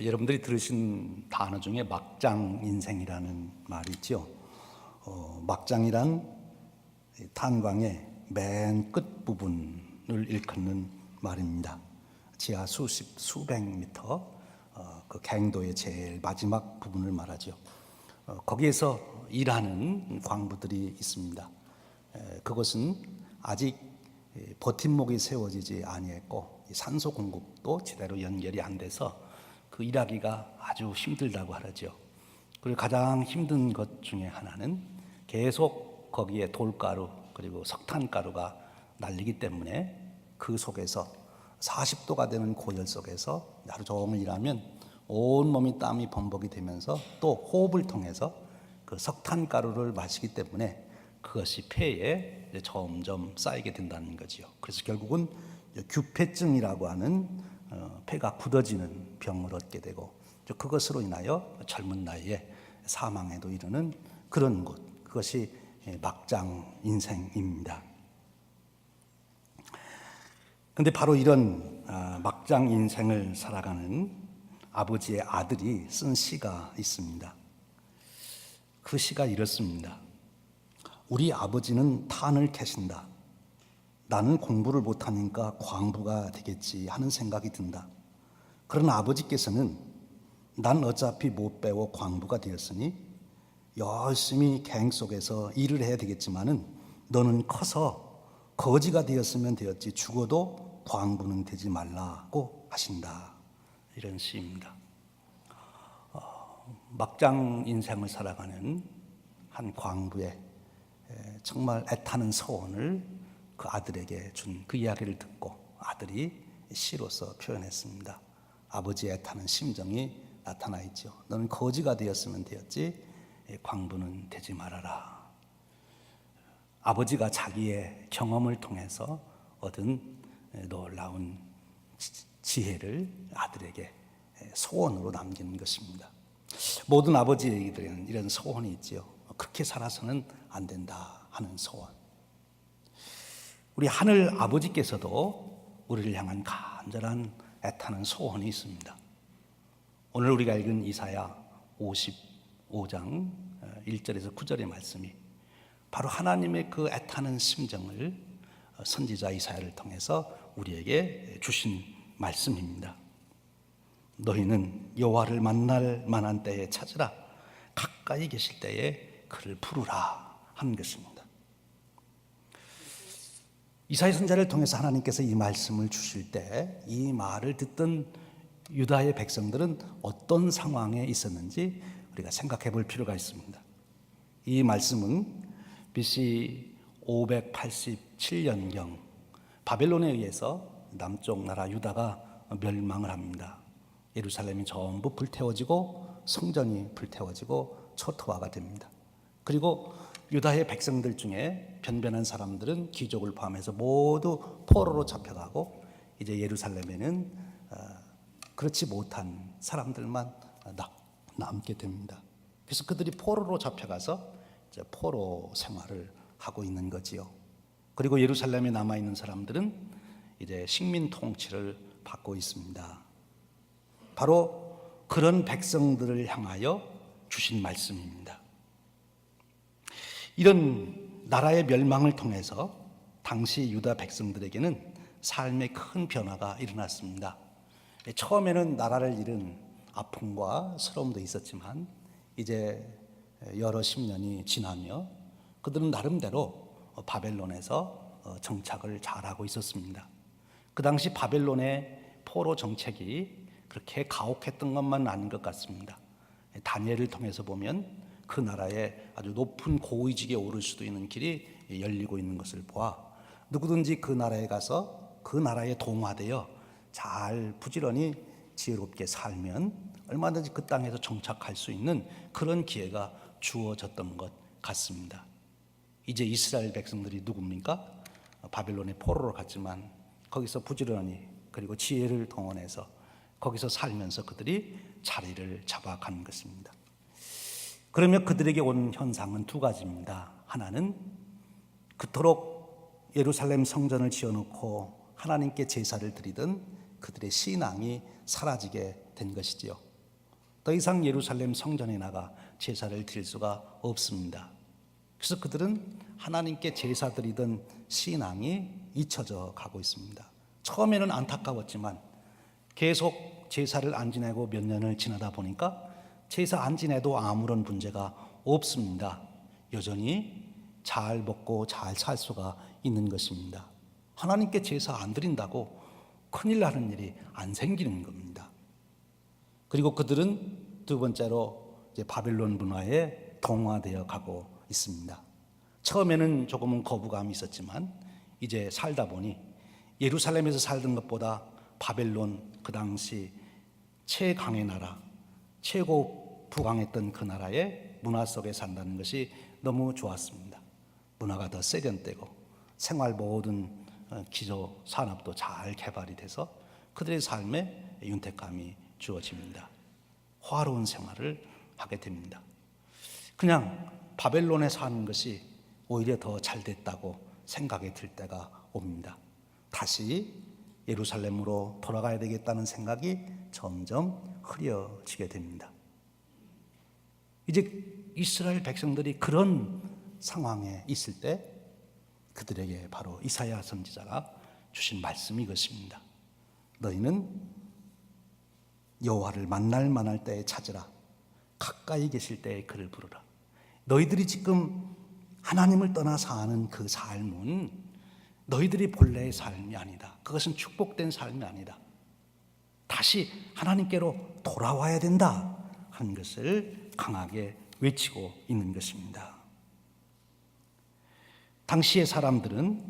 여러분들이 들으신 단어 중에 막장 인생이라는 말이 있죠. 막장이란 탄광의 맨 끝부분을 일컫는 말입니다. 지하 수백 미터 그 갱도의 제일 마지막 부분을 말하죠. 거기에서 일하는 광부들이 있습니다. 그것은 아직 버팀목이 세워지지 아니했고 산소 공급도 제대로 연결이 안 돼서 그 일하기가 아주 힘들다고 하죠. 그리고 가장 힘든 것 중에 하나는 계속 거기에 돌가루 그리고 석탄가루가 날리기 때문에 그 속에서 40도가 되는 고열 속에서 하루 종일 일하면 온몸이 땀이 범벅이 되면서 또 호흡을 통해서 그 석탄가루를 마시기 때문에 그것이 폐에 점점 쌓이게 된다는 거지요. 그래서 결국은 규폐증이라고 하는 폐가 굳어지는 병을 얻게 되고 그것으로 인하여 젊은 나이에 사망에도 이르는 그런 곳, 그것이 막장 인생입니다. 그런데 바로 이런 막장 인생을 살아가는 아버지의 아들이 쓴 시가 있습니다. 그 시가 이렇습니다. 우리 아버지는 탄을 캐신다. 나는 공부를 못하니까 광부가 되겠지 하는 생각이 든다. 그러나 아버지께서는 난 어차피 못 배워 광부가 되었으니 열심히 갱 속에서 일을 해야 되겠지만은 너는 커서 거지가 되었으면 되었지 죽어도 광부는 되지 말라고 하신다. 이런 시입니다. 막장 인생을 살아가는 한 광부의 정말 애타는 소원을 그 아들에게 준 그 이야기를 듣고 아들이 시로서 표현했습니다. 아버지의 애타는 심정이 나타나 있죠. 너는 거지가 되었으면 되었지 광부는 되지 말아라. 아버지가 자기의 경험을 통해서 얻은 놀라운 지혜를 아들에게 소원으로 남기는 것입니다. 모든 아버지에게는 이런 소원이 있지요. 그렇게 살아서는 안 된다 하는 소원. 우리 하늘 아버지께서도 우리를 향한 간절한 애타는 소원이 있습니다. 오늘 우리가 읽은 이사야 55장 1절에서 9절의 말씀이 바로 하나님의 그 애타는 심정을 선지자 이사야를 통해서 우리에게 주신 말씀입니다. 너희는 여호와를 만날 만한 때에 찾으라. 가까이 계실 때에 그를 부르라 하는 것입니다. 이사야 선지자를 통해서 하나님께서 이 말씀을 주실 때 이 말을 듣던 유다의 백성들은 어떤 상황에 있었는지 우리가 생각해 볼 필요가 있습니다. 이 말씀은 BC 587년경 바벨론에 의해서 남쪽 나라 유다가 멸망을 합니다. 예루살렘이 전부 불태워지고 성전이 불태워지고 초토화가 됩니다. 그리고 유다의 백성들 중에 변변한 사람들은 귀족을 포함해서 모두 포로로 잡혀가고 이제 예루살렘에는 그렇지 못한 사람들만 남게 됩니다. 그래서 그들이 포로로 잡혀가서 이제 포로 생활을 하고 있는 거지요. 그리고 예루살렘에 남아있는 사람들은 이제 식민 통치를 받고 있습니다. 바로 그런 백성들을 향하여 주신 말씀입니다. 이런 나라의 멸망을 통해서 당시 유다 백성들에게는 삶의 큰 변화가 일어났습니다. 처음에는 나라를 잃은 아픔과 서러움도 있었지만 이제 여러 10년이 지나며 그들은 나름대로 바벨론에서 정착을 잘하고 있었습니다. 그 당시 바벨론의 포로 정책이 그렇게 가혹했던 것만 아닌 것 같습니다. 다니엘을 통해서 보면 그 나라에 아주 높은 고위직에 오를 수도 있는 길이 열리고 있는 것을 보아 누구든지 그 나라에 가서 그 나라에 동화되어 잘 부지런히 지혜롭게 살면 얼마든지 그 땅에서 정착할 수 있는 그런 기회가 주어졌던 것 같습니다. 이제 이스라엘 백성들이 누굽니까? 바벨론의 포로로 갔지만 거기서 부지런히 그리고 지혜를 동원해서 거기서 살면서 그들이 자리를 잡아가는 것입니다. 그러면 그들에게 온 현상은 두 가지입니다. 하나는 그토록 예루살렘 성전을 지어놓고 하나님께 제사를 드리던 그들의 신앙이 사라지게 된 것이지요. 더 이상 예루살렘 성전에 나가 제사를 드릴 수가 없습니다. 그래서 그들은 하나님께 제사 드리던 신앙이 잊혀져 가고 있습니다. 처음에는 안타까웠지만 계속 제사를 안 지내고 몇 년을 지나다 보니까 제사 안 지내도 아무런 문제가 없습니다. 여전히 잘 먹고 잘 살 수가 있는 것입니다. 하나님께 제사 안 드린다고 큰일 나는 일이 안 생기는 겁니다. 그리고 그들은 두 번째로 이제 바벨론 문화에 동화되어 가고 있습니다. 처음에는 조금은 거부감이 있었지만 이제 살다 보니 예루살렘에서 살던 것보다 바벨론, 그 당시 최강의 나라, 최고 부강했던 그 나라의 문화 속에 산다는 것이 너무 좋았습니다. 문화가 더 세련되고 생활 모든 기초 산업도 잘 개발이 돼서 그들의 삶에 윤택감이 주어집니다. 화로운 생활을 하게 됩니다. 그냥 바벨론에 사는 것이 오히려 더 잘 됐다고 생각이 들 때가 옵니다. 다시 예루살렘으로 돌아가야 되겠다는 생각이 점점 흐려지게 됩니다. 이제 이스라엘 백성들이 그런 상황에 있을 때 그들에게 바로 이사야 선지자가 주신 말씀이 이것입니다. 너희는 여호와를 만날 때에 찾으라. 가까이 계실 때에 그를 부르라. 너희들이 지금 하나님을 떠나 사는 그 삶은 너희들이 본래의 삶이 아니다. 그것은 축복된 삶이 아니다. 다시 하나님께로 돌아와야 된다 하는 것을 강하게 외치고 있는 것입니다. 당시의 사람들은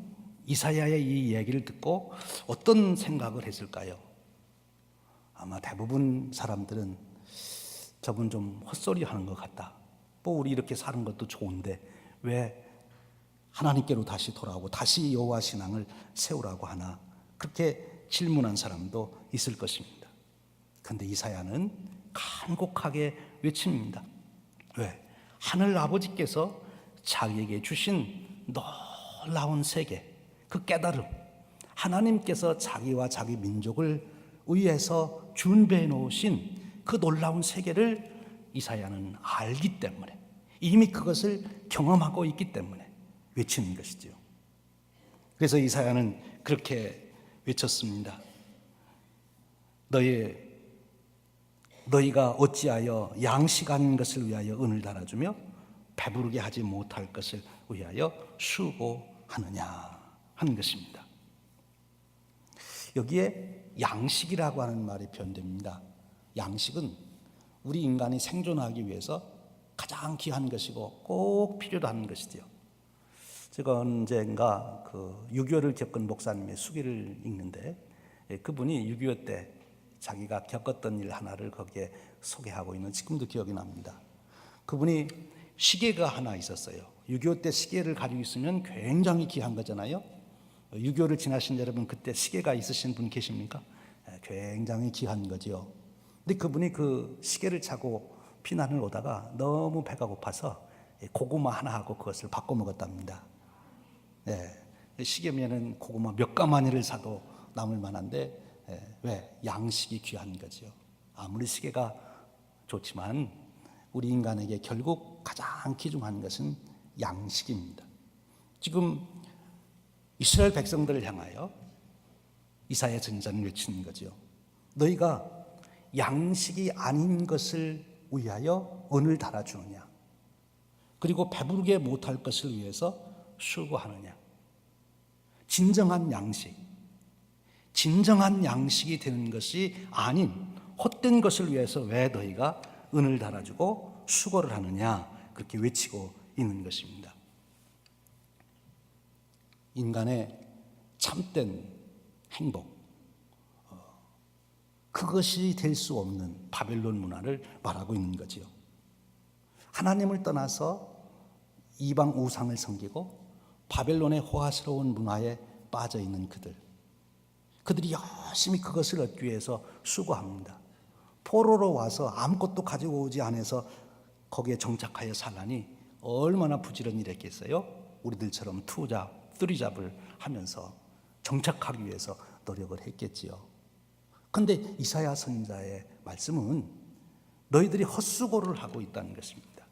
이사야의 이 이야기를 듣고 어떤 생각을 했을까요? 아마 대부분 사람들은 저분 좀 헛소리 하는 것 같다. 뭐 우리 이렇게 사는 것도 좋은데 왜 하나님께로 다시 돌아오고 다시 여호와 신앙을 세우라고 하나, 그렇게 질문한 사람도 있을 것입니다. 그런데 이사야는 간곡하게 외칩니다. 왜? 하늘 아버지께서 자기에게 주신 놀라운 세계, 그 깨달음, 하나님께서 자기와 자기 민족을 위해서 준비해 놓으신 그 놀라운 세계를 이사야는 알기 때문에, 이미 그것을 경험하고 있기 때문에 외치는 것이죠. 그래서 이사야는 그렇게 외쳤습니다. 너희가 어찌하여 양식 아닌 것을 위하여 은을 달아주며 배부르게 하지 못할 것을 위하여 수고하느냐 하는 것입니다. 여기에 양식이라고 하는 말이 표현됩니다. 양식은 우리 인간이 생존하기 위해서 가장 귀한 것이고 꼭 필요로 하는 것이죠. 제가 언젠가 그 6.25를 겪은 목사님의 수기를 읽는데 그분이 6.25 때 자기가 겪었던 일 하나를 거기에 소개하고 있는, 지금도 기억이 납니다. 그분이 시계가 하나 있었어요. 6.25 때 시계를 가지고 있으면 굉장히 귀한 거잖아요. 6.25를 지나신 여러분, 그때 시계가 있으신 분 계십니까? 굉장히 귀한 거죠. 근데 그분이 그 시계를 차고 피난을 오다가 너무 배가 고파서 고구마 하나 하고 그것을 바꿔 먹었답니다. 시계면은 고구마 몇 가마니를 사도 남을 만한데, 왜? 양식이 귀한 거죠. 아무리 시계가 좋지만 우리 인간에게 결국 가장 귀중한 것은 양식입니다. 지금 이스라엘 백성들을 향하여 이사야 선지자는 외치는 거죠. 너희가 양식이 아닌 것을 위하여 은을 달아주느냐, 그리고 배부르게 못할 것을 위해서 수고하느냐. 진정한 양식이 되는 것이 아닌 헛된 것을 위해서 왜 너희가 은을 달아주고 수고를 하느냐, 그렇게 외치고 있는 것입니다. 인간의 참된 행복, 그것이 될 수 없는 바벨론 문화를 말하고 있는 거지요. 하나님을 떠나서 이방 우상을 섬기고 바벨론의 호화스러운 문화에 빠져 있는 그들이 열심히 그것을 얻기 위해서 수고합니다. 포로로 와서 아무것도 가지고 오지 않아서 거기에 정착하여 살라니 얼마나 부지런히 일했겠어요? 우리들처럼 쓰리잡을 하면서 정착하기 위해서 노력을 했겠지요. 그런데 이사야 선지자의 말씀은 너희들이 헛수고를 하고 있다는 것입니다.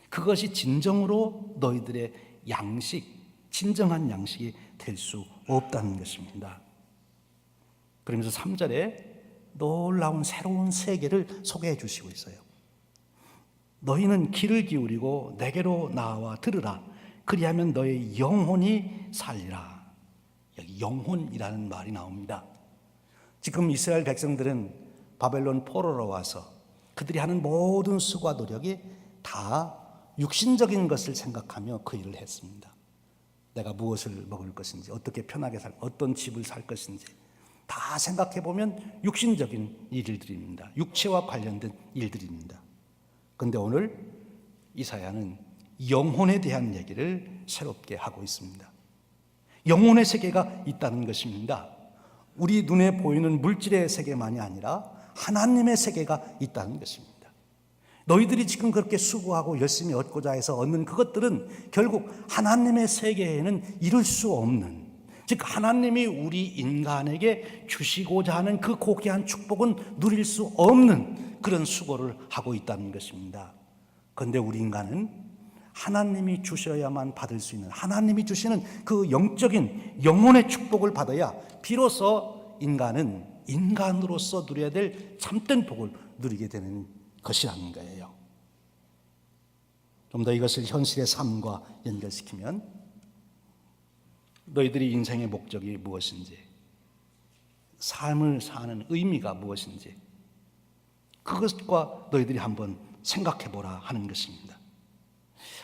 그것이 진정으로 너희들의 양식, 진정한 양식이 될 수 없다는 것입니다. 그러면서 3절에 놀라운 새로운 세계를 소개해 주시고 있어요. 너희는 귀를 기울이고 내게로 나와 들으라. 그리하면 너희 영혼이 살리라. 여기 영혼이라는 말이 나옵니다. 지금 이스라엘 백성들은 바벨론 포로로 와서 그들이 하는 모든 수고와 노력이 다 육신적인 것을 생각하며 그 일을 했습니다. 내가 무엇을 먹을 것인지, 어떻게 편하게 어떤 집을 살 것인지 다 생각해 보면 육신적인 일들입니다. 육체와 관련된 일들입니다. 그런데 오늘 이사야는 영혼에 대한 얘기를 새롭게 하고 있습니다. 영혼의 세계가 있다는 것입니다. 우리 눈에 보이는 물질의 세계만이 아니라 하나님의 세계가 있다는 것입니다. 너희들이 지금 그렇게 수고하고 열심히 얻고자 해서 얻는 그것들은 결국 하나님의 세계에는 이룰 수 없는, 즉 하나님이 우리 인간에게 주시고자 하는 그 고귀한 축복은 누릴 수 없는 그런 수고를 하고 있다는 것입니다. 그런데 우리 인간은 하나님이 주셔야만 받을 수 있는, 하나님이 주시는 그 영적인 영혼의 축복을 받아야 비로소 인간은 인간으로서 누려야 될 참된 복을 누리게 되는 것이라는 거예요. 좀 더 이것을 현실의 삶과 연결시키면 너희들이 인생의 목적이 무엇인지, 삶을 사는 의미가 무엇인지 그것과 너희들이 한번 생각해 보라 하는 것입니다.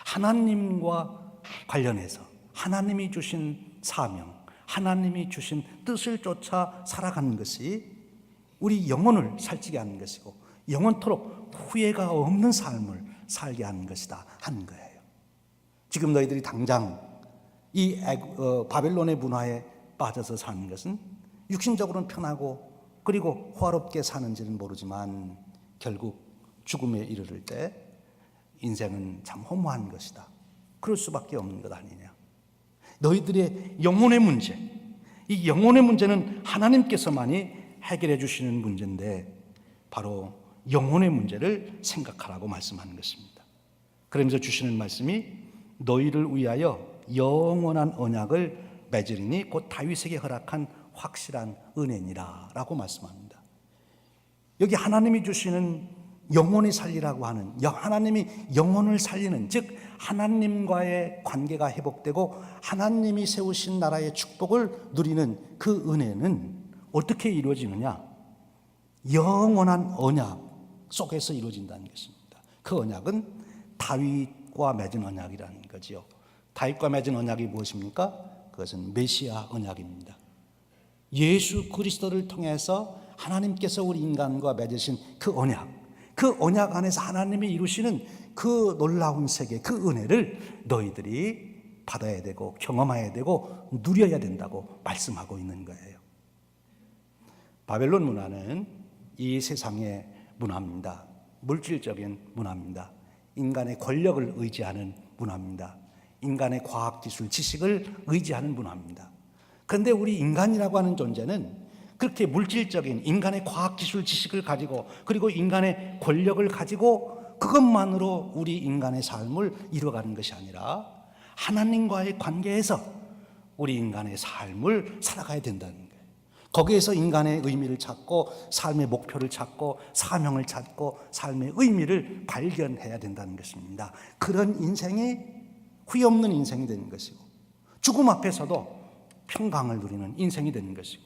하나님과 관련해서 하나님이 주신 사명, 하나님이 주신 뜻을 쫓아 살아가는 것이 우리 영혼을 살찌게 하는 것이고 영원토록 후회가 없는 삶을 살게 하는 것이다 하는 거예요. 지금 너희들이 당장 이 바벨론의 문화에 빠져서 사는 것은 육신적으로는 편하고 그리고 호화롭게 사는지는 모르지만 결국 죽음에 이르를 때 인생은 참 허무한 것이다. 그럴 수밖에 없는 것 아니냐. 너희들의 영혼의 문제, 이 영혼의 문제는 하나님께서만이 해결해 주시는 문제인데 바로 영혼의 문제를 생각하라고 말씀하는 것입니다. 그러면서 주시는 말씀이 너희를 위하여 영원한 언약을 맺으리니 곧 다윗에게 허락한 확실한 은혜니라 라고 말씀합니다. 여기 하나님이 주시는 영혼이 살리라고 하는, 하나님이 영혼을 살리는, 즉 하나님과의 관계가 회복되고 하나님이 세우신 나라의 축복을 누리는 그 은혜는 어떻게 이루어지느냐? 영원한 언약 속에서 이루어진다는 것입니다. 그 언약은 다윗과 맺은 언약이라는 거지요. 다윗과 맺은 언약이 무엇입니까? 그것은 메시아 언약입니다. 예수 그리스도를 통해서 하나님께서 우리 인간과 맺으신 그 언약 안에서 하나님이 이루시는 그 놀라운 세계, 그 은혜를 너희들이 받아야 되고 경험해야 되고 누려야 된다고 말씀하고 있는 거예요. 바벨론 문화는 이 세상의 문화입니다. 물질적인 문화입니다. 인간의 권력을 의지하는 문화입니다. 인간의 과학기술, 지식을 의지하는 문화입니다. 그런데 우리 인간이라고 하는 존재는 그렇게 물질적인 인간의 과학기술, 지식을 가지고 그리고 인간의 권력을 가지고 그것만으로 우리 인간의 삶을 이루어가는 것이 아니라 하나님과의 관계에서 우리 인간의 삶을 살아가야 된다는 거예요. 거기에서 인간의 의미를 찾고 삶의 목표를 찾고 사명을 찾고 삶의 의미를 발견해야 된다는 것입니다. 그런 인생이 후회 없는 인생이 되는 것이고 죽음 앞에서도 평강을 누리는 인생이 되는 것이고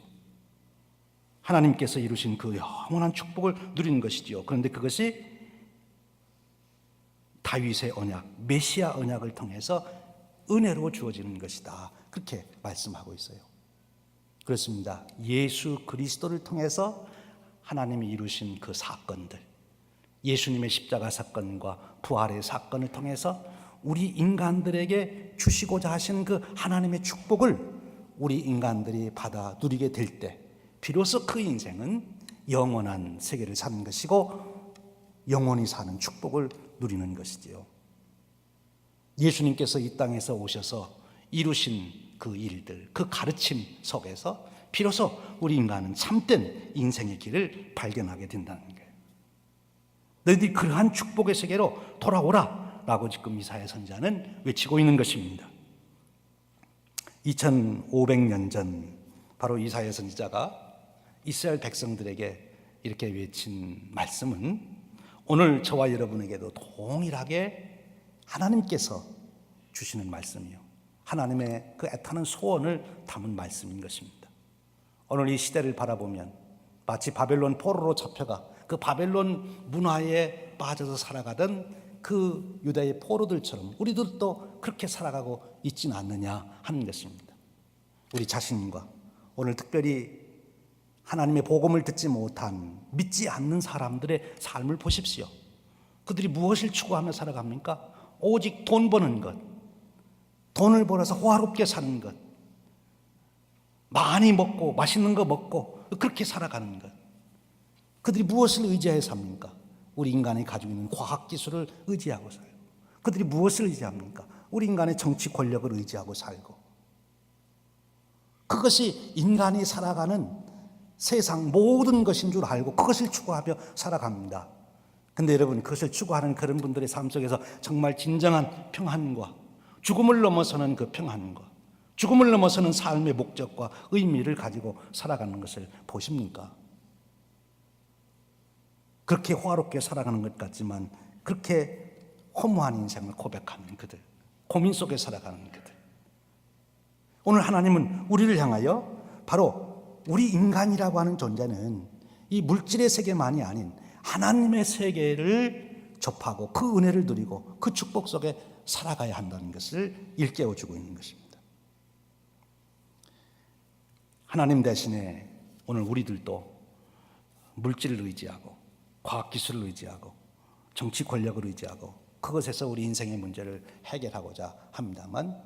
하나님께서 이루신 그 영원한 축복을 누리는 것이지요. 그런데 그것이 다윗의 언약, 메시아 언약을 통해서 은혜로 주어지는 것이다. 그렇게 말씀하고 있어요. 그렇습니다. 예수 그리스도를 통해서 하나님이 이루신 그 사건들, 예수님의 십자가 사건과 부활의 사건을 통해서 우리 인간들에게 주시고자 하신 그 하나님의 축복을 우리 인간들이 받아 누리게 될 때 비로소 그 인생은 영원한 세계를 사는 것이고 영원히 사는 축복을 누리는 것이지요. 예수님께서 이 땅에서 오셔서 이루신 그 일들, 그 가르침 속에서 비로소 우리 인간은 참된 인생의 길을 발견하게 된다는 거예요. 너희들이 그러한 축복의 세계로 돌아오라 라고 지금 이사야 선지자는 외치고 있는 것입니다. 2500년 전 바로 이사야 선지자가 이스라엘 백성들에게 이렇게 외친 말씀은 오늘 저와 여러분에게도 동일하게 하나님께서 주시는 말씀이요, 하나님의 그 애타는 소원을 담은 말씀인 것입니다. 오늘 이 시대를 바라보면 마치 바벨론 포로로 잡혀가 그 바벨론 문화에 빠져서 살아가던 그 유다의 포로들처럼 우리들도 그렇게 살아가고 있지는 않느냐 하는 것입니다. 우리 자신과 오늘 특별히 하나님의 복음을 듣지 못한 믿지 않는 사람들의 삶을 보십시오. 그들이 무엇을 추구하며 살아갑니까? 오직 돈 버는 것, 돈을 벌어서 호화롭게 사는 것, 많이 먹고 맛있는 거 먹고 그렇게 살아가는 것. 그들이 무엇을 의지하여 삽니까? 우리 인간이 가지고 있는 과학기술을 의지하고 살고. 그들이 무엇을 의지합니까? 우리 인간의 정치 권력을 의지하고 살고. 그것이 인간이 살아가는 세상 모든 것인 줄 알고 그것을 추구하며 살아갑니다. 근데 여러분, 그것을 추구하는 그런 분들의 삶 속에서 정말 진정한 평안과 죽음을 넘어서는 그 평안과 죽음을 넘어서는 삶의 목적과 의미를 가지고 살아가는 것을 보십니까? 그렇게 호화롭게 살아가는 것 같지만 그렇게 허무한 인생을 고백하는 그들, 고민 속에 살아가는 그들. 오늘 하나님은 우리를 향하여 바로 우리 인간이라고 하는 존재는 이 물질의 세계만이 아닌 하나님의 세계를 접하고 그 은혜를 누리고 그 축복 속에 살아가야 한다는 것을 일깨워주고 있는 것입니다. 하나님 대신에 오늘 우리들도 물질을 의지하고 과학기술을 의지하고 정치 권력을 의지하고 그것에서 우리 인생의 문제를 해결하고자 합니다만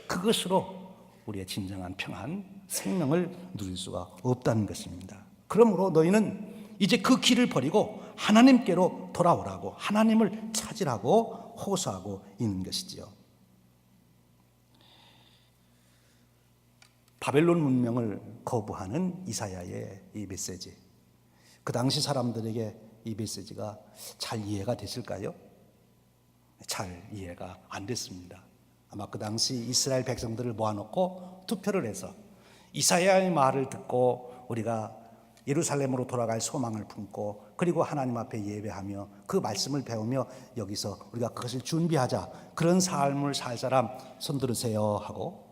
그것으로 우리의 진정한 평안, 생명을 누릴 수가 없다는 것입니다. 그러므로 너희는 이제 그 길을 버리고 하나님께로 돌아오라고, 하나님을 찾으라고 호소하고 있는 것이지요. 바벨론 문명을 거부하는 이사야의 이 메시지, 그 당시 사람들에게 이 메시지가 잘 이해가 됐을까요? 잘 이해가 안 됐습니다. 아마 그 당시 이스라엘 백성들을 모아놓고 투표를 해서 이사야의 말을 듣고 우리가 예루살렘으로 돌아갈 소망을 품고 그리고 하나님 앞에 예배하며 그 말씀을 배우며 여기서 우리가 그것을 준비하자, 그런 삶을 살 사람 손들으세요 하고,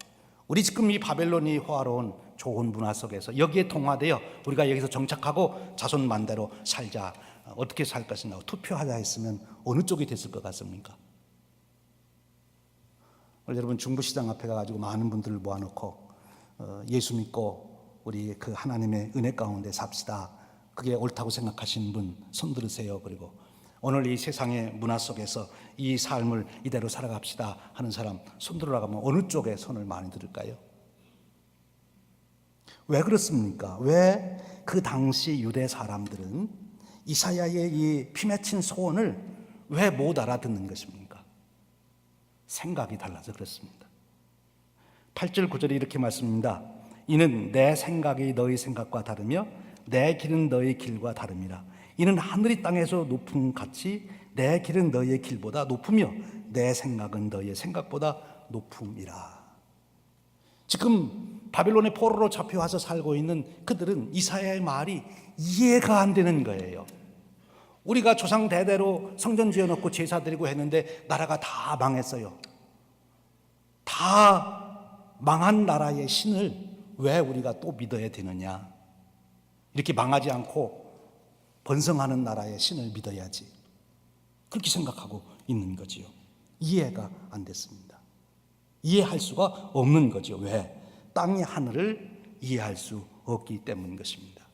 우리 지금 이 바벨론이 호화로운 좋은 문화 속에서 여기에 통화되어 우리가 여기서 정착하고 자손 만대로 살자, 어떻게 살 것이냐고 투표하자 했으면 어느 쪽이 됐을 것 같습니까? 여러분, 중부시장 앞에 가가지고 많은 분들을 모아놓고 예수 믿고 우리 그 하나님의 은혜 가운데 삽시다, 그게 옳다고 생각하시는 분 손 들으세요. 그리고 오늘 이 세상의 문화 속에서 이 삶을 이대로 살아갑시다 하는 사람 손 들으라고 하면 어느 쪽에 손을 많이 들을까요? 왜 그렇습니까? 왜 그 당시 유대 사람들은 이사야의 이 피맺힌 소원을 왜 못 알아듣는 것입니까? 생각이 달라서 그렇습니다. 8절 9절에 이렇게 말씀합니다. 이는 내 생각이 너희 생각과 다르며 내 길은 너희 길과 다름이라. 이는 하늘이 땅에서 높음 같이 내 길은 너희의 길보다 높으며 내 생각은 너희의 생각보다 높음이라. 지금 바벨론의 포로로 잡혀와서 살고 있는 그들은 이사야의 말이 이해가 안 되는 거예요. 우리가 조상 대대로 성전 지어놓고 제사 드리고 했는데 나라가 다 망했어요. 다 망한 나라의 신을 왜 우리가 또 믿어야 되느냐? 이렇게 망하지 않고 번성하는 나라의 신을 믿어야지, 그렇게 생각하고 있는 거지요. 이해가 안 됐습니다. 이해할 수가 없는 거죠. 왜? 땅의 하늘을 이해할 수 없기 때문인 것입니다.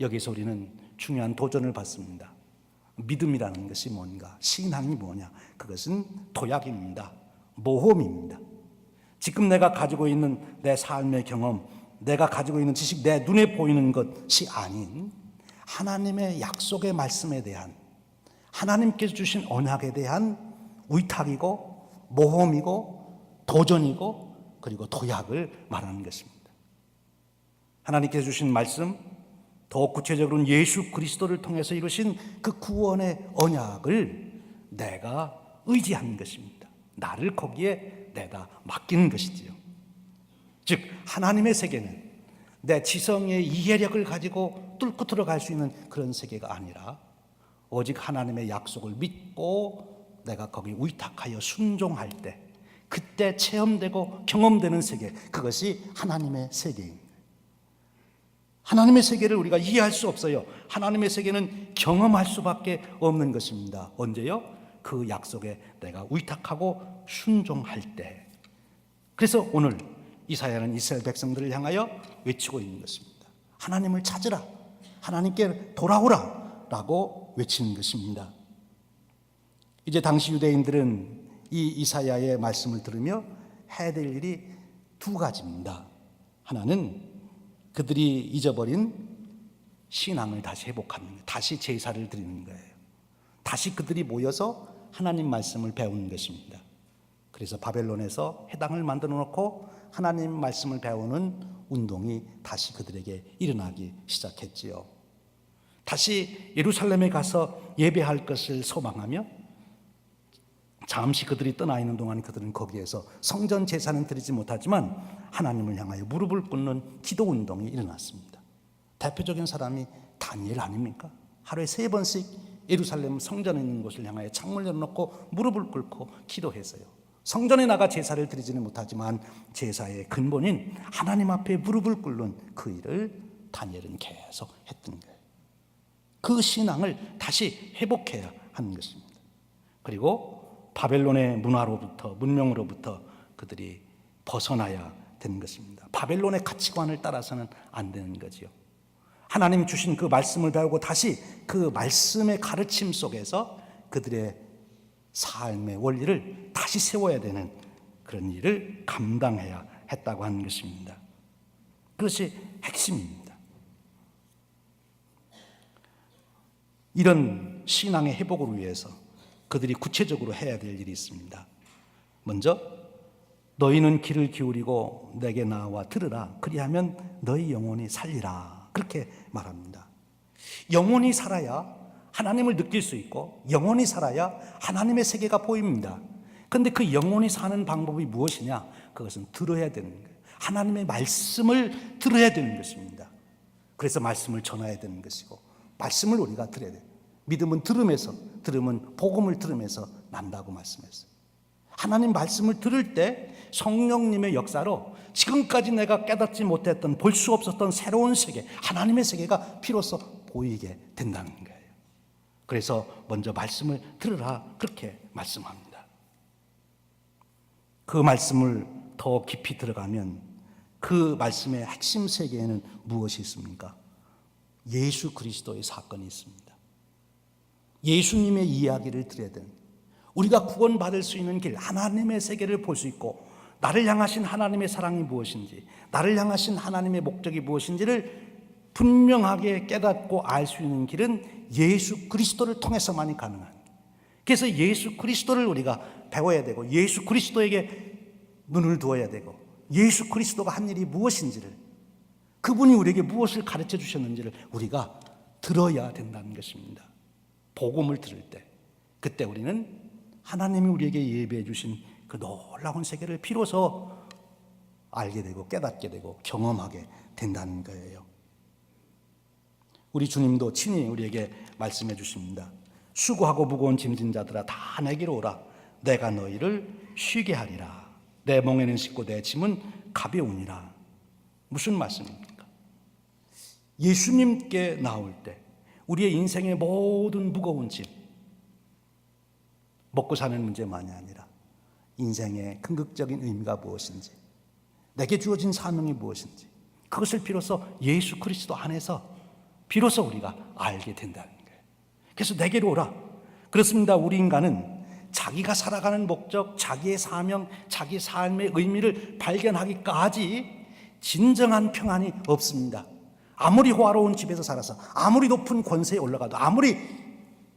여기서 우리는 중요한 도전을 받습니다. 믿음이라는 것이 뭔가, 신앙이 뭐냐? 그것은 도약입니다. 모험입니다. 지금 내가 가지고 있는 내 삶의 경험, 내가 가지고 있는 지식, 내 눈에 보이는 것이 아닌 하나님의 약속의 말씀에 대한, 하나님께서 주신 언약에 대한 위탁이고 모험이고 도전이고 그리고 도약을 말하는 것입니다. 하나님께서 주신 말씀, 더 구체적으로는 예수 그리스도를 통해서 이루신 그 구원의 언약을 내가 의지하는 것입니다. 나를 거기에 내다 맡기는 것이지요. 즉 하나님의 세계는 내 지성의 이해력을 가지고 뚫고 들어갈 수 있는 그런 세계가 아니라 오직 하나님의 약속을 믿고 내가 거기 위탁하여 순종할 때 그때 체험되고 경험되는 세계, 그것이 하나님의 세계입니다. 하나님의 세계를 우리가 이해할 수 없어요. 하나님의 세계는 경험할 수밖에 없는 것입니다. 언제요? 그 약속에 내가 위탁하고 순종할 때. 그래서 오늘 이사야는 이스라엘 백성들을 향하여 외치고 있는 것입니다. 하나님을 찾으라, 하나님께 돌아오라 라고 외치는 것입니다. 이제 당시 유대인들은 이 이사야의 말씀을 들으며 해야 될 일이 두 가지입니다. 하나는 그들이 잊어버린 신앙을 다시 회복하는 거예요. 다시 제사를 드리는 거예요. 다시 그들이 모여서 하나님 말씀을 배우는 것입니다. 그래서 바벨론에서 회당을 만들어 놓고 하나님 말씀을 배우는 운동이 다시 그들에게 일어나기 시작했지요. 다시 예루살렘에 가서 예배할 것을 소망하며 잠시 그들이 떠나 있는 동안 그들은 거기에서 성전 제사는 드리지 못하지만 하나님을 향하여 무릎을 꿇는 기도 운동이 일어났습니다. 대표적인 사람이 다니엘 아닙니까? 하루에 3번씩 예루살렘 성전에 있는 곳을 향하여 창문을 열어놓고 무릎을 꿇고 기도했어요. 성전에 나가 제사를 드리지는 못하지만 제사의 근본인 하나님 앞에 무릎을 꿇는 그 일을 다니엘은 계속 했던 거예요. 그 신앙을 다시 회복해야 하는 것입니다. 그리고 바벨론의 문화로부터, 문명으로부터 그들이 벗어나야 되는 것입니다. 바벨론의 가치관을 따라서는 안 되는 거지요. 하나님 주신 그 말씀을 배우고 다시 그 말씀의 가르침 속에서 그들의 삶의 원리를 다시 세워야 되는 그런 일을 감당해야 했다고 하는 것입니다. 그것이 핵심입니다. 이런 신앙의 회복을 위해서 그들이 구체적으로 해야 될 일이 있습니다. 먼저 너희는 귀를 기울이고 내게 나와 들으라. 그리하면 너희 영혼이 살리라. 그렇게 말합니다. 영혼이 살아야 하나님을 느낄 수 있고 영혼이 살아야 하나님의 세계가 보입니다. 그런데 그 영혼이 사는 방법이 무엇이냐? 그것은 들어야 되는 거예요. 하나님의 말씀을 들어야 되는 것입니다. 그래서 말씀을 전해야 되는 것이고 말씀을 우리가 들어야 돼요. 믿음은 들음에서, 들음은 복음을 들으면서 난다고 말씀했어요. 하나님 말씀을 들을 때 성령님의 역사로 지금까지 내가 깨닫지 못했던, 볼 수 없었던 새로운 세계, 하나님의 세계가 비로소 보이게 된다는 거예요. 그래서 먼저 말씀을 들으라, 그렇게 말씀합니다. 그 말씀을 더 깊이 들어가면 그 말씀의 핵심 세계에는 무엇이 있습니까? 예수 그리스도의 사건이 있습니다. 예수님의 이야기를 들어야 되는, 우리가 구원받을 수 있는 길, 하나님의 세계를 볼 수 있고 나를 향하신 하나님의 사랑이 무엇인지, 나를 향하신 하나님의 목적이 무엇인지를 분명하게 깨닫고 알 수 있는 길은 예수 그리스도를 통해서만이 가능한. 그래서 예수 그리스도를 우리가 배워야 되고 예수 그리스도에게 눈을 두어야 되고 예수 그리스도가 한 일이 무엇인지를, 그분이 우리에게 무엇을 가르쳐 주셨는지를 우리가 들어야 된다는 것입니다. 복음을 들을 때, 그때 우리는 하나님이 우리에게 예배해 주신 그 놀라운 세계를 비로소 알게 되고 깨닫게 되고 경험하게 된다는 거예요. 우리 주님도 친히 우리에게 말씀해 주십니다. 수고하고 무거운 짐진 자들아 다 내게로 오라. 내가 너희를 쉬게 하리라. 내 멍에는 싣고 내 짐은 가벼우니라. 무슨 말씀입니까? 예수님께 나올 때 우리의 인생의 모든 무거운 짐, 먹고 사는 문제만이 아니라 인생의 궁극적인 의미가 무엇인지, 내게 주어진 사명이 무엇인지, 그것을 비로소 예수 그리스도 안에서 비로소 우리가 알게 된다는 거예요. 그래서 내게로 오라. 그렇습니다. 우리 인간은 자기가 살아가는 목적, 자기의 사명, 자기 삶의 의미를 발견하기까지 진정한 평안이 없습니다. 아무리 호화로운 집에서 살아서, 아무리 높은 권세에 올라가도, 아무리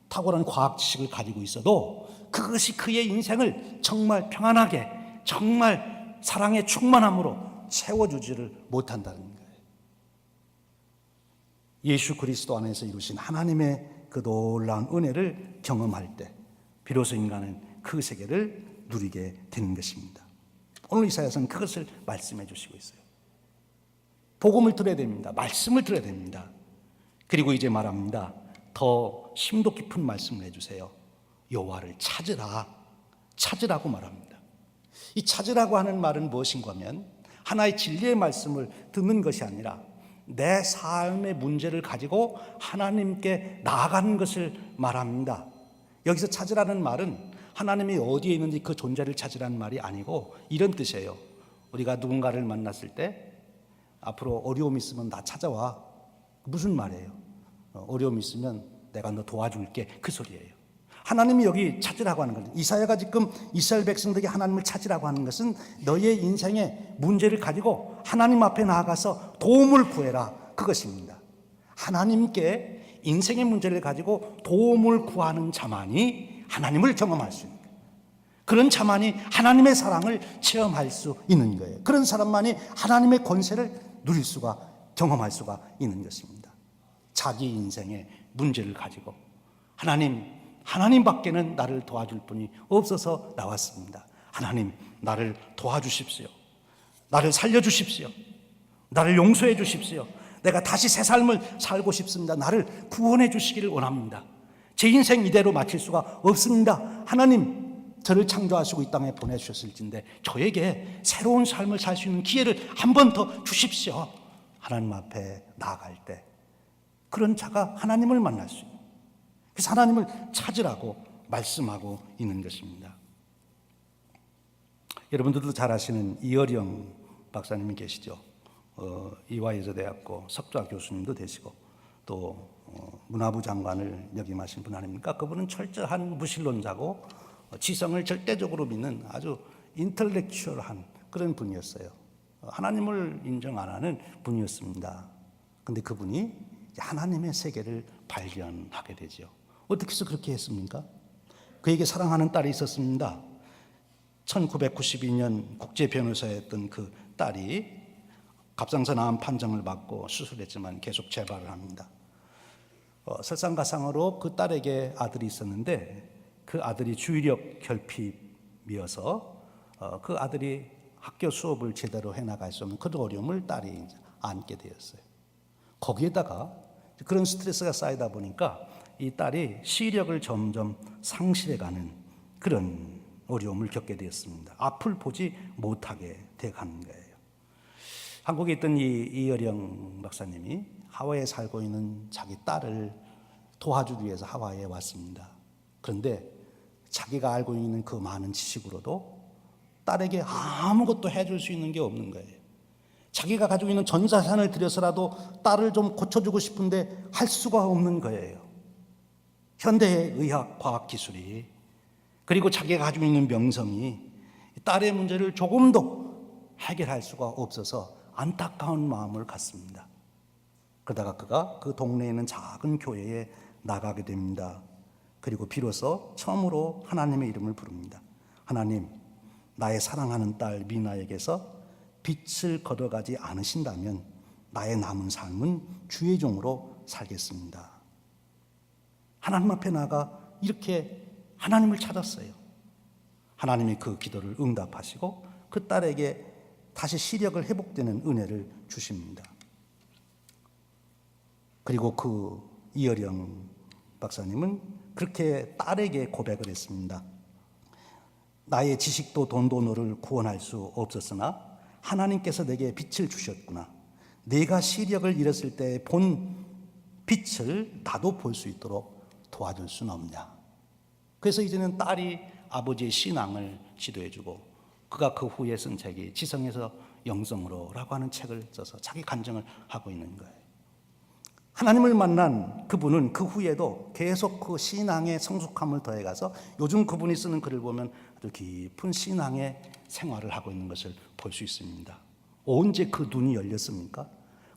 탁월한 과학 지식을 가지고 있어도 그것이 그의 인생을 정말 평안하게, 정말 사랑의 충만함으로 채워주지를 못한다는 거예요. 예수 그리스도 안에서 이루신 하나님의 그 놀라운 은혜를 경험할 때 비로소 인간은 그 세계를 누리게 되는 것입니다. 오늘 이사야서는 그것을 말씀해 주시고 있어요. 복음을 들어야 됩니다. 말씀을 들어야 됩니다. 그리고 이제 말합니다. 더 심도 깊은 말씀을 해주세요. 여호와를 찾으라고 말합니다. 이 찾으라고 하는 말은 무엇인가 하면 하나의 진리의 말씀을 듣는 것이 아니라 내 삶의 문제를 가지고 하나님께 나아가는 것을 말합니다. 여기서 찾으라는 말은 하나님이 어디에 있는지 그 존재를 찾으라는 말이 아니고 이런 뜻이에요. 우리가 누군가를 만났을 때 앞으로 어려움 있으면 나 찾아와. 무슨 말이에요? 어려움 있으면 내가 너 도와줄게. 그 소리예요. 하나님이 여기 찾으라고 하는 거예요. 이사야가 지금 이스라엘 백성들에게 하나님을 찾으라고 하는 것은 너의 인생의 문제를 가지고 하나님 앞에 나아가서 도움을 구해라. 그것입니다. 하나님께 인생의 문제를 가지고 도움을 구하는 자만이 하나님을 경험할 수 있는 거예요. 그런 자만이 하나님의 사랑을 체험할 수 있는 거예요. 그런 사람만이 하나님의 권세를 누릴 수가, 경험할 수가 있는 것입니다. 자기 인생의 문제를 가지고 하나님밖에는 나를 도와줄 분이 없어서 나왔습니다. 하나님, 나를 도와주십시오. 나를 살려주십시오. 나를 용서해 주십시오. 내가 다시 새 삶을 살고 싶습니다. 나를 구원해 주시기를 원합니다. 제 인생 이대로 마칠 수가 없습니다. 하나님, 저를 창조하시고 이 땅에 보내주셨을진데 저에게 새로운 삶을 살 수 있는 기회를 한 번 더 주십시오. 하나님 앞에 나아갈 때 그런 자가 하나님을 만날 수 있는, 그래서 하나님을 찾으라고 말씀하고 있는 것입니다. 여러분들도 잘 아시는 이어령 박사님이 계시죠. 이화여자대학교 석좌 교수님도 되시고 또 문화부 장관을 역임하신 분 아닙니까? 그분은 철저한 무신론자고 지성을 절대적으로 믿는 아주 인텔렉츄얼한 그런 분이었어요. 하나님을 인정 안 하는 분이었습니다. 그런데 그분이 하나님의 세계를 발견하게 되죠. 어떻게 해서 그렇게 했습니까? 그에게 사랑하는 딸이 있었습니다. 1992년 국제 변호사였던 그 딸이 갑상선 암 판정을 받고 수술했지만 계속 재발을 합니다. 설상가상으로 그 딸에게 아들이 있었는데 그 아들이 주의력 결핍이어서 그 아들이 학교 수업을 제대로 해나갈 수 없는 그 어려움을 딸이 안게 되었어요. 거기에다가 그런 스트레스가 쌓이다 보니까 이 딸이 시력을 점점 상실해가는 그런 어려움을 겪게 되었습니다. 앞을 보지 못하게 돼가는 거예요. 한국에 있던 이어령 박사님이 하와이에 살고 있는 자기 딸을 도와주기 위해서 하와이에 왔습니다. 그런데 자기가 알고 있는 그 많은 지식으로도 딸에게 아무것도 해줄 수 있는 게 없는 거예요. 자기가 가지고 있는 전 자산을 들여서라도 딸을 좀 고쳐주고 싶은데 할 수가 없는 거예요. 현대의 의학, 과학 기술이 그리고 자기가 가지고 있는 명성이 딸의 문제를 조금도 해결할 수가 없어서 안타까운 마음을 갖습니다. 그러다가 그가 그 동네에 있는 작은 교회에 나가게 됩니다. 그리고 비로소 처음으로 하나님의 이름을 부릅니다. 하나님, 나의 사랑하는 딸 미나에게서 빛을 걷어가지 않으신다면 나의 남은 삶은 주의 종으로 살겠습니다. 하나님 앞에 나가 이렇게 하나님을 찾았어요. 하나님이 그 기도를 응답하시고 그 딸에게 다시 시력을 회복되는 은혜를 주십니다. 그리고 그 이어령 박사님은 그렇게 딸에게 고백을 했습니다. 나의 지식도 돈도 너를 구원할 수 없었으나 하나님께서 내게 빛을 주셨구나. 내가 시력을 잃었을 때 본 빛을 나도 볼 수 있도록 도와줄 수는 없냐. 그래서 이제는 딸이 아버지의 신앙을 지도해주고 그가 그 후에 쓴 책이 지성에서 영성으로 라고 하는 책을 써서 자기 간증을 하고 있는 거예요. 하나님을 만난 그분은 그 후에도 계속 그 신앙의 성숙함을 더해가서 요즘 그분이 쓰는 글을 보면 아주 깊은 신앙의 생활을 하고 있는 것을 볼 수 있습니다. 언제 그 눈이 열렸습니까?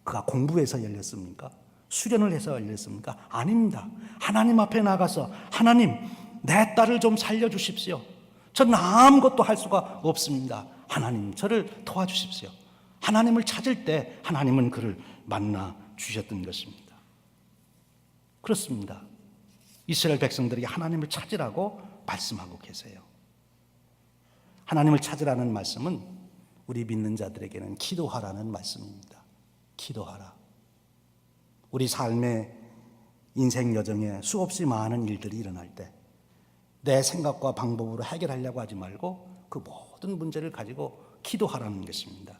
그가 공부해서 열렸습니까? 수련을 해서 열렸습니까? 아닙니다. 하나님 앞에 나가서 하나님, 내 딸을 좀 살려주십시오. 저는 아무것도 할 수가 없습니다. 하나님, 저를 도와주십시오. 하나님을 찾을 때 하나님은 그를 만나 주셨던 것입니다. 그렇습니다. 이스라엘 백성들에게 하나님을 찾으라고 말씀하고 계세요. 하나님을 찾으라는 말씀은 우리 믿는 자들에게는 기도하라는 말씀입니다. 기도하라. 우리 삶의 인생 여정에 수없이 많은 일들이 일어날 때 내 생각과 방법으로 해결하려고 하지 말고 그 모든 문제를 가지고 기도하라는 것입니다.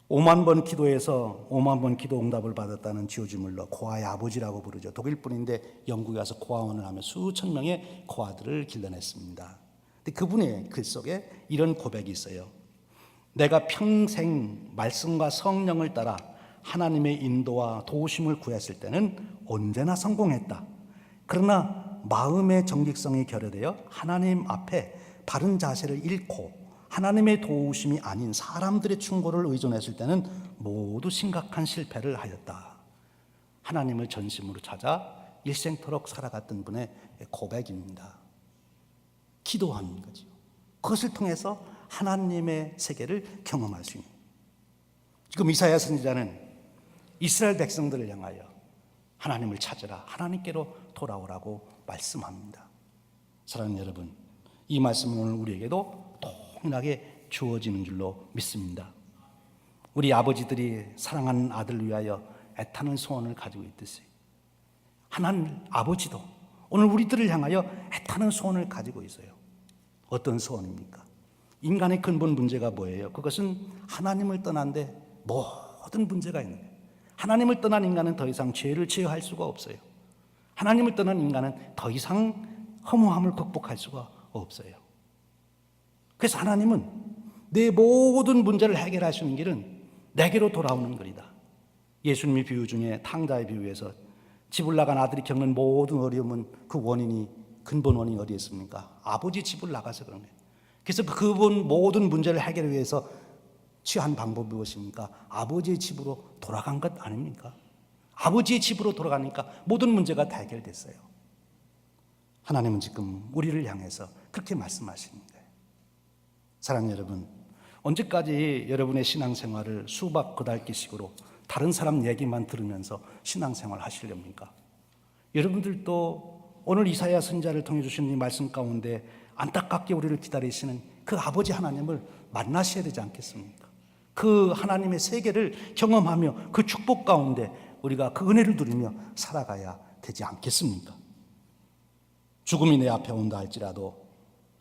5만 번 기도해서 5만 번 기도 응답을 받았다는 지오지 물러 고아의 아버지라고 부르죠. 독일 분인데 영국에 와서 고아원을 하며 수천 명의 고아들을 길러냈습니다. 근데 그분의 글 속에 이런 고백이 있어요. 내가 평생 말씀과 성령을 따라 하나님의 인도와 도우심을 구했을 때는 언제나 성공했다. 그러나 마음의 정직성이 결여되어 하나님 앞에 바른 자세를 잃고 하나님의 도우심이 아닌 사람들의 충고를 의존했을 때는 모두 심각한 실패를 하였다. 하나님을 전심으로 찾아 일생토록 살아갔던 분의 고백입니다. 기도하는 거죠. 그것을 통해서 하나님의 세계를 경험할 수 있는. 지금 이사야 선지자는 이스라엘 백성들을 향하여 하나님을 찾으라, 하나님께로 돌아오라고 말씀합니다. 사랑하는 여러분, 이 말씀은 오늘 우리에게도 동일하게 주어지는 줄로 믿습니다. 우리 아버지들이 사랑하는 아들을 위하여 애타는 소원을 가지고 있듯이 하나님 아버지도 오늘 우리들을 향하여 애타는 소원을 가지고 있어요. 어떤 소원입니까? 인간의 근본 문제가 뭐예요? 그것은 하나님을 떠난 데 모든 문제가 있는 거예요. 하나님을 떠난 인간은 더 이상 죄를 제어할 수가 없어요. 하나님을 떠난 인간은 더 이상 허무함을 극복할 수가 없어요. 그래서 하나님은 내 모든 문제를 해결할 수 있는 길은 내게로 돌아오는 거리다. 예수님의 비유 중에 탕자의 비유에서 집을 나간 아들이 겪는 모든 어려움은 그 원인이 근본 원인이 어디에 있습니까? 아버지 집을 나가서 그런 거예요. 그래서 그분 모든 문제를 해결하기 위해서 취한 방법이 무엇입니까? 아버지의 집으로 돌아간 것 아닙니까? 아버지의 집으로 돌아가니까 모든 문제가 다 해결됐어요. 하나님은 지금 우리를 향해서 그렇게 말씀하시는 거예요. 사랑하는 여러분, 언제까지 여러분의 신앙생활을 수박 그달기식으로 다른 사람 얘기만 들으면서 신앙생활 하시렵니까? 여러분들도 오늘 이사야 선지자를 통해 주신 이 말씀 가운데 안타깝게 우리를 기다리시는 그 아버지 하나님을 만나셔야 되지 않겠습니까? 그 하나님의 세계를 경험하며 그 축복 가운데 우리가 그 은혜를 누리며 살아가야 되지 않겠습니까? 죽음이 내 앞에 온다 할지라도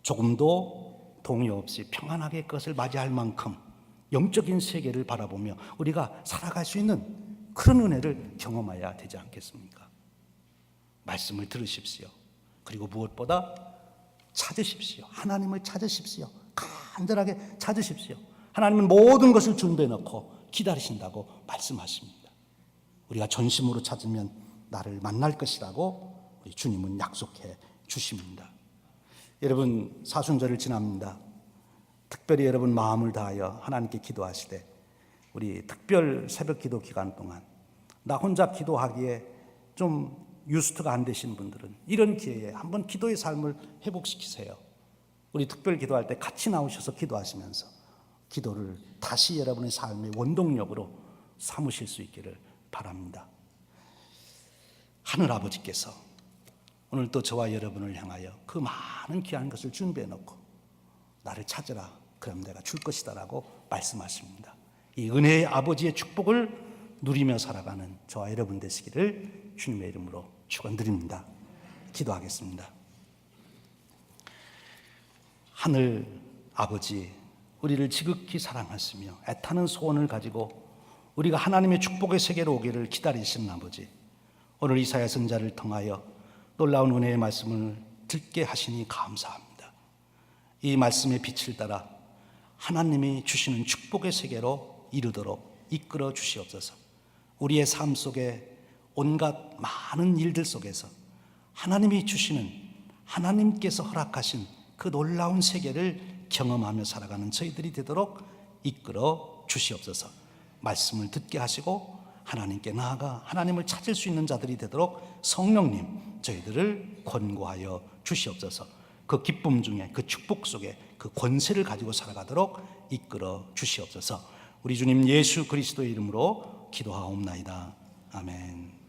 조금도 동의 없이 평안하게 그것을 맞이할 만큼 영적인 세계를 바라보며 우리가 살아갈 수 있는 그런 은혜를 경험해야 되지 않겠습니까? 말씀을 들으십시오. 그리고 무엇보다 찾으십시오. 하나님을 찾으십시오. 간절하게 찾으십시오. 하나님은 모든 것을 준비해 놓고 기다리신다고 말씀하십니다. 우리가 전심으로 찾으면 나를 만날 것이라고 우리 주님은 약속해 주십니다. 여러분, 사순절을 지납니다. 특별히 여러분 마음을 다하여 하나님께 기도하시되 우리 특별 새벽 기도 기간 동안 나 혼자 기도하기에 좀 유스트가 안 되신 분들은 이런 기회에 한번 기도의 삶을 회복시키세요. 우리 특별 기도할 때 같이 나오셔서 기도하시면서 기도를 다시 여러분의 삶의 원동력으로 삼으실 수 있기를 바랍니다. 하늘 아버지께서 오늘 또 저와 여러분을 향하여 그 많은 귀한 것을 준비해 놓고 나를 찾으라 그럼 내가 줄 것이다 라고 말씀하십니다. 이 은혜의 아버지의 축복을 누리며 살아가는 저와 여러분 되시기를 주님의 이름으로 축원드립니다. 기도하겠습니다. 하늘 아버지, 우리를 지극히 사랑하시며 애타는 소원을 가지고 우리가 하나님의 축복의 세계로 오기를 기다리시는 아버지, 오늘 이사야 선지자를 통하여 놀라운 은혜의 말씀을 듣게 하시니 감사합니다. 이 말씀의 빛을 따라 하나님이 주시는 축복의 세계로 이르도록 이끌어 주시옵소서. 우리의 삶 속에 온갖 많은 일들 속에서 하나님이 주시는, 하나님께서 허락하신 그 놀라운 세계를 경험하며 살아가는 저희들이 되도록 이끌어 주시옵소서. 말씀을 듣게 하시고 하나님께 나아가 하나님을 찾을 수 있는 자들이 되도록 성령님 저희들을 권고하여 주시옵소서. 그 기쁨 중에, 그 축복 속에 그 권세를 가지고 살아가도록 이끌어 주시옵소서. 우리 주님 예수 그리스도의 이름으로 기도하옵나이다. 아멘.